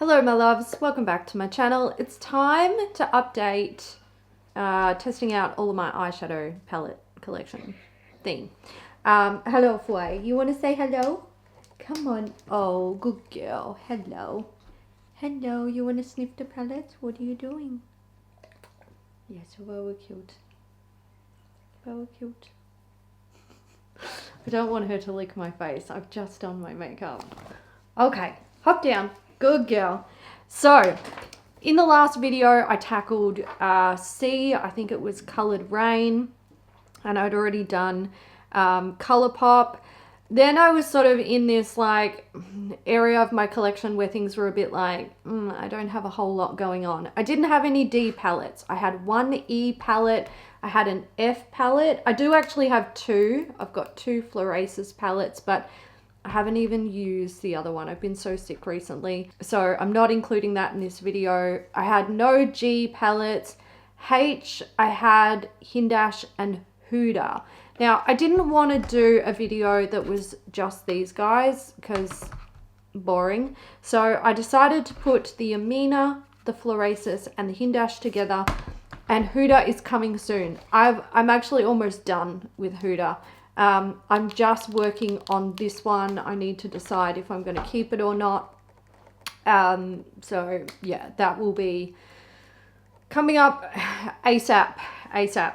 Hello my loves, welcome back to my channel. It's time to update testing out all of my eyeshadow palette collection thing. Hello Fui, you want to say hello? Come on. Oh, good girl. Hello. Hello, you want to sniff the palette? What are you doing? Yes, very cute. Very cute. I don't want her to lick my face. I've just done my makeup. Okay, hop down. Good girl. So, in the last video, I tackled C. I think it was Coloured Rain. And I'd already done Colourpop. Then I was sort of in this like area of my collection where things were a bit like, I don't have a whole lot going on. I didn't have any D palettes. I had one E palette. I had an F palette. I do actually have two. I've got two Florasis palettes, but I haven't even used the other one. I've been so sick recently, so I'm not including that in this video. I had no G palettes. H, I had Hindash and Huda. Now, I didn't want to do a video that was just these guys because boring. So I decided to put the Emina, the Florasis, and the Hindash together. And Huda is coming soon. I'm actually almost done with Huda. I'm just working on this one. I need to decide if I'm going to keep it or not. So yeah, that will be coming up ASAP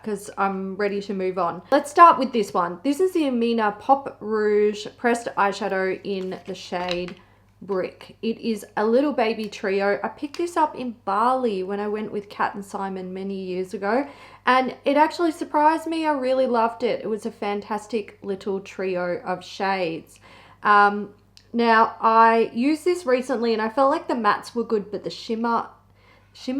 because I'm ready to move on. Let's start with this one. This is the Emina Pop Rouge Pressed Eyeshadow in the shade Brick. It is a little baby trio. I picked this up in Bali when I went with Kat and Simon many years ago, and it actually surprised me. I really loved it. It was a fantastic little trio of shades. Now, I used this recently and I felt like the mattes were good, but the shimmer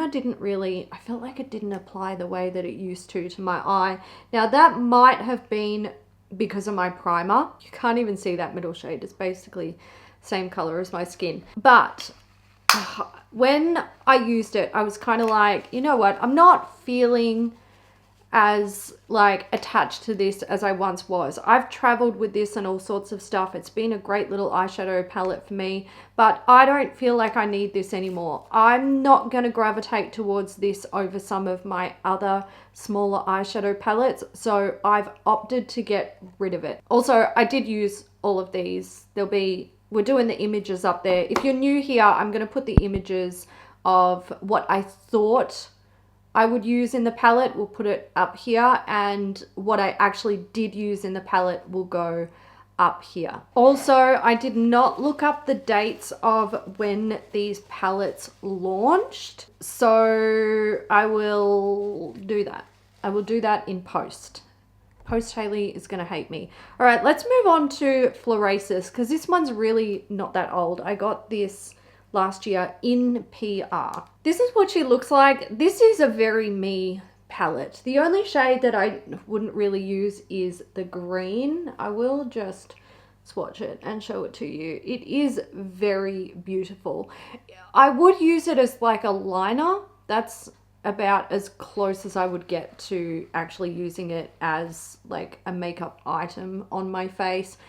didn't really, I felt like it didn't apply the way that it used to my eye. Now, that might have been because of my primer. You can't even see that middle shade. It's basically same color as my skin. But when I used it, I was kind of like, you know what? I'm not feeling as like attached to this as I once was. I've traveled with this and all sorts of stuff. It's been a great little eyeshadow palette for me, but I don't feel like I need this anymore. I'm not going to gravitate towards this over some of my other smaller eyeshadow palettes, so I've opted to get rid of it. Also, I did use all of these. We're doing the images up there. If you're new here, I'm going to put the images of what I thought I would use in the palette. We'll put it up here, and what I actually did use in the palette will go up here. Also, I did not look up the dates of when these palettes launched, so I will do that. I will do that in post. Hailey is going to hate me. All right, let's move on to Florasis because this one's really not that old. I got this last year in PR. This is what she looks like. This is a very me palette. The only shade that I wouldn't really use is the green. I will just swatch it and show it to you. It is very beautiful. I would use it as like a liner. That's about as close as I would get to actually using it as like a makeup item on my face.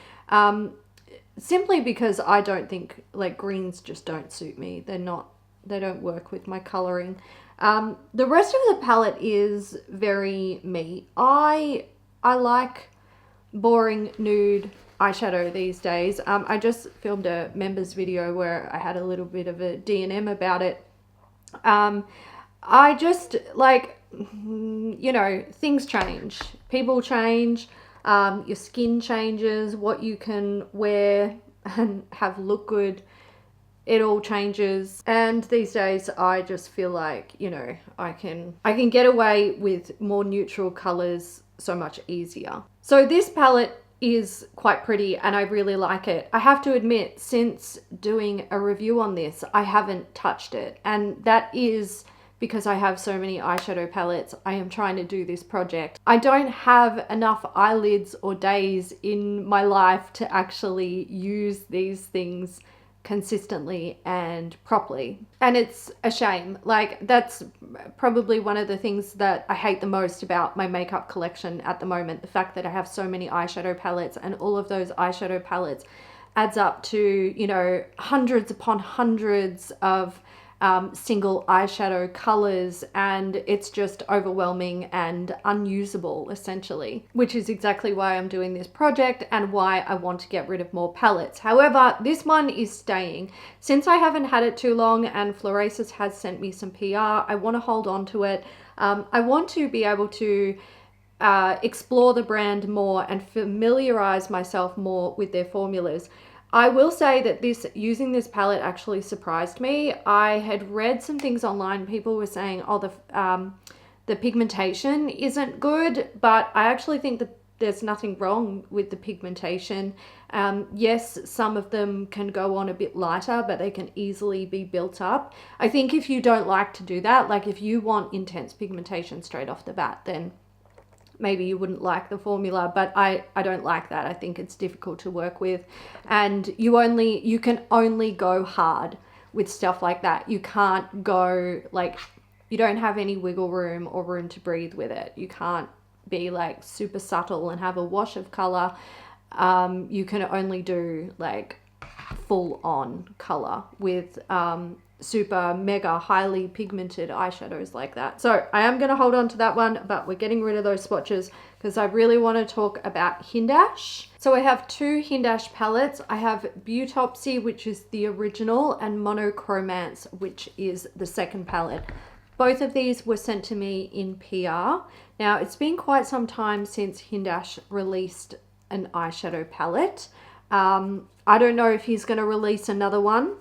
Simply because I don't think, like, greens just don't suit me. They don't work with my coloring. The rest of the palette is very me. I like boring nude eyeshadow these days. I just filmed a members video where I had a little bit of a D&M about it. I just like, you know, things change, people change, your skin changes, what you can wear and have look good, it all changes. And these days I just feel like, you know, I can get away with more neutral colors so much easier. So this palette is quite pretty and I really like it. I have to admit, since doing a review on this, I haven't touched it, and that is because I have so many eyeshadow palettes. I am trying to do this project. I don't have enough eyelids or days in my life to actually use these things consistently and properly. And it's a shame. Like, that's probably one of the things that I hate the most about my makeup collection at the moment. The fact that I have so many eyeshadow palettes and all of those eyeshadow palettes adds up to, you know, hundreds upon hundreds of single eyeshadow colors, and it's just overwhelming and unusable essentially, which is exactly why I'm doing this project and why I want to get rid of more palettes. However, this one is staying. Since I haven't had it too long and Florasis has sent me some PR, I want to hold on to it. I want to be able to explore the brand more and familiarize myself more with their formulas. I will say that using this palette actually surprised me. I had read some things online. People were saying, oh, the pigmentation isn't good, but I actually think that there's nothing wrong with the pigmentation. Yes, some of them can go on a bit lighter, but they can easily be built up. I think if you don't like to do that, like if you want intense pigmentation straight off the bat, then maybe you wouldn't like the formula, but I don't like that. I think it's difficult to work with, and you can only go hard with stuff like that. You can't go like, you don't have any wiggle room or room to breathe with it. You can't be like super subtle and have a wash of color. You can only do like full on color with super mega highly pigmented eyeshadows like that. So I am going to hold on to that one, but we're getting rid of those swatches because I really want to talk about Hindash. So I have two Hindash palettes. I have Beautopsy, which is the original, and Monocromance, which is the second palette. Both of these were sent to me in PR. Now, it's been quite some time since Hindash released an eyeshadow palette. I don't know if he's going to release another one,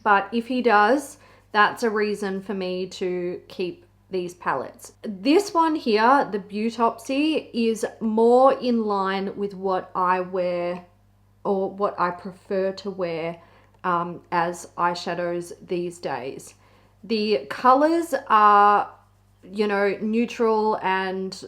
but if he does, that's a reason for me to keep these palettes. This one here, the Beautopsy, is more in line with what I wear or what I prefer to wear as eyeshadows these days. The colors are, you know, neutral, and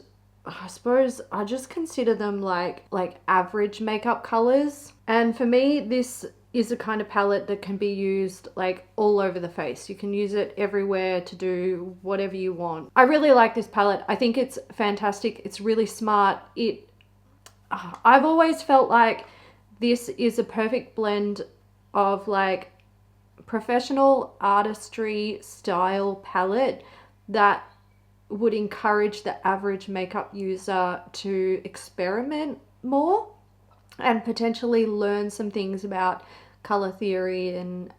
I suppose I just consider them like average makeup colors. And for me, this is a kind of palette that can be used like all over the face. You can use it everywhere to do whatever you want. I really like this palette. I think it's fantastic. It's really smart. I've always felt like this is a perfect blend of like professional artistry style palette that would encourage the average makeup user to experiment more and potentially learn some things about color theory and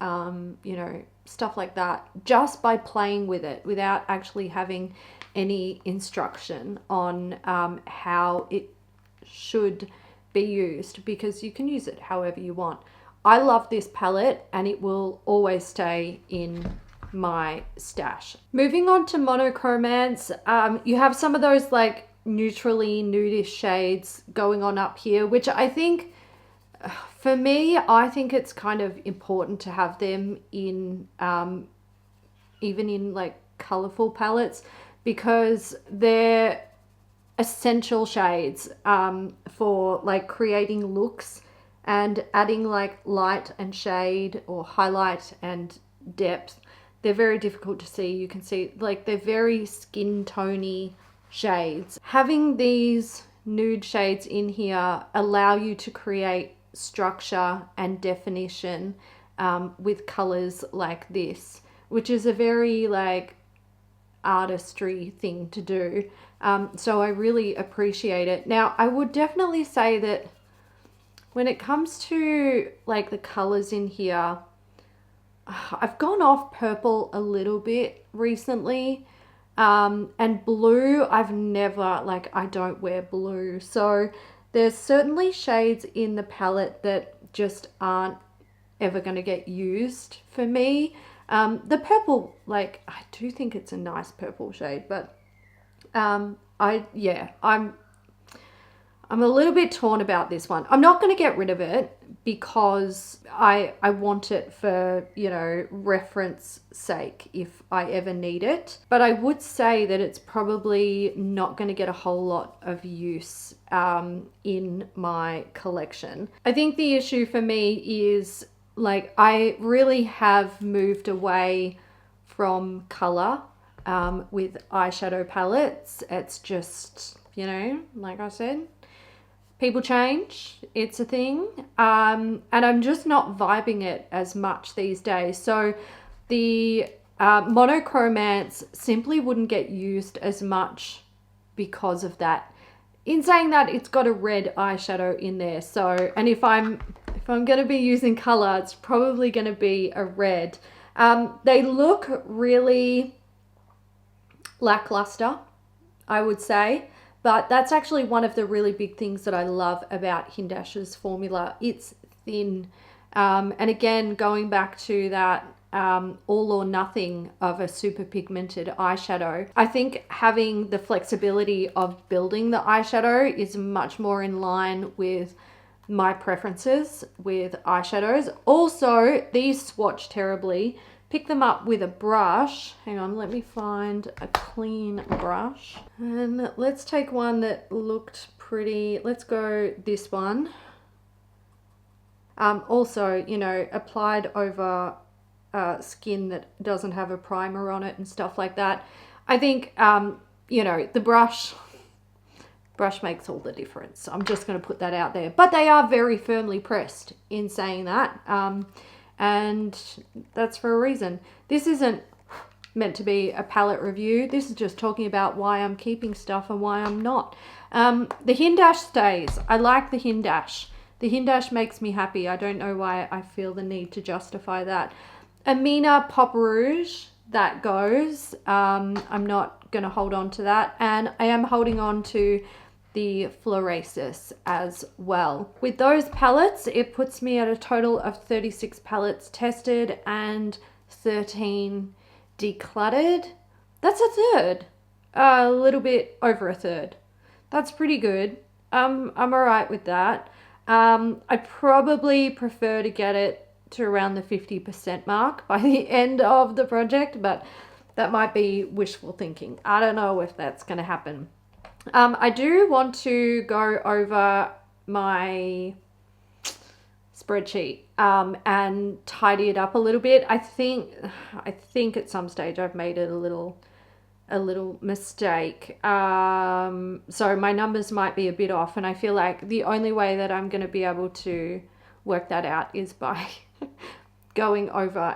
you know, stuff like that, just by playing with it without actually having any instruction on how it should be used, because you can use it however you want. I love this palette and it will always stay in my stash. Moving on to Monocromance, you have some of those like neutrally nudish shades going on up here, which I think, for me, I think it's kind of important to have them in even in like colorful palettes, because they're essential shades for like creating looks and adding like light and shade or highlight and depth. They're very difficult to see. You can see like they're very skin tony shades. Having these nude shades in here allow you to create structure and definition with colors like this, which is a very like artistry thing to do. So I really appreciate it. Now, I would definitely say that when it comes to like the colors in here, I've gone off purple a little bit recently. And blue, I've never, like, I don't wear blue. So there's certainly shades in the palette that just aren't ever going to get used for me. The purple, like, I do think it's a nice purple shade, but I'm a little bit torn about this one. I'm not going to get rid of it because I want it for, you know, reference sake if I ever need it. But I would say that it's probably not going to get a whole lot of use in my collection. I think the issue for me is, like, I really have moved away from color with eyeshadow palettes. It's just, you know, like I said, people change, it's a thing, and I'm just not vibing it as much these days. So the Monocromance simply wouldn't get used as much because of that. In saying that, it's got a red eyeshadow in there, so, and if I'm going to be using color, it's probably going to be a red. They look really lackluster, I would say, but that's actually one of the really big things that I love about Hindash's formula. It's thin, and again, going back to that all or nothing of a super pigmented eyeshadow, I think having the flexibility of building the eyeshadow is much more in line with my preferences with eyeshadows. Also, these swatch terribly. Pick them up with a brush. Hang on, let me find a clean brush. And let's take one that looked pretty. Let's go this one. Also, you know, applied over skin that doesn't have a primer on it and stuff like that. I think, you know, the brush makes all the difference. I'm just going to put that out there. But they are very firmly pressed in saying that. And that's for a reason. This isn't meant to be a palette review. This is just talking about why I'm keeping stuff and why I'm not. The Hindash stays. I like the Hindash. The Hindash makes me happy. I don't know why I feel the need to justify that. Emina Pop Rouge, that goes. I'm not going to hold on to that. And I am holding on to the Florasis as well. With those palettes, it puts me at a total of 36 palettes tested and 13 decluttered. That's a third. A little bit over a third. That's pretty good. I'm alright with that. I probably prefer to get it to around the 50% mark by the end of the project, but that might be wishful thinking. I don't know if that's going to happen. I do want to go over my spreadsheet and tidy it up a little bit. I think at some stage I've made it a little mistake. So my numbers might be a bit off, and I feel like the only way that I'm going to be able to work that out is by going over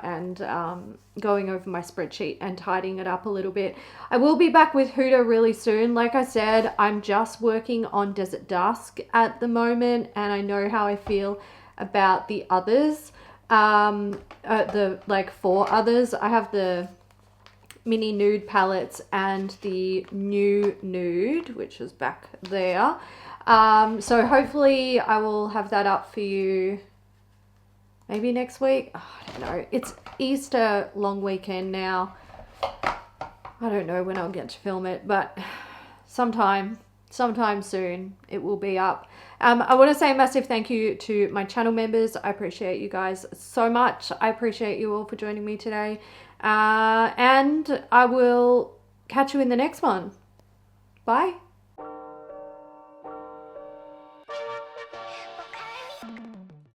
my spreadsheet and tidying it up a little bit. I will be back with Huda really soon. Like I said, I'm just working on Desert Dusk at the moment, and I know how I feel about the others. The like 4 others. I have the mini nude palettes and the new nude, which is back there. So hopefully I will have that up for you maybe next week. Oh, I don't know. It's Easter long weekend now. I don't know when I'll get to film it, but sometime soon it will be up. I want to say a massive thank you to my channel members. I appreciate you guys so much. I appreciate you all for joining me today. And I will catch you in the next one. Bye.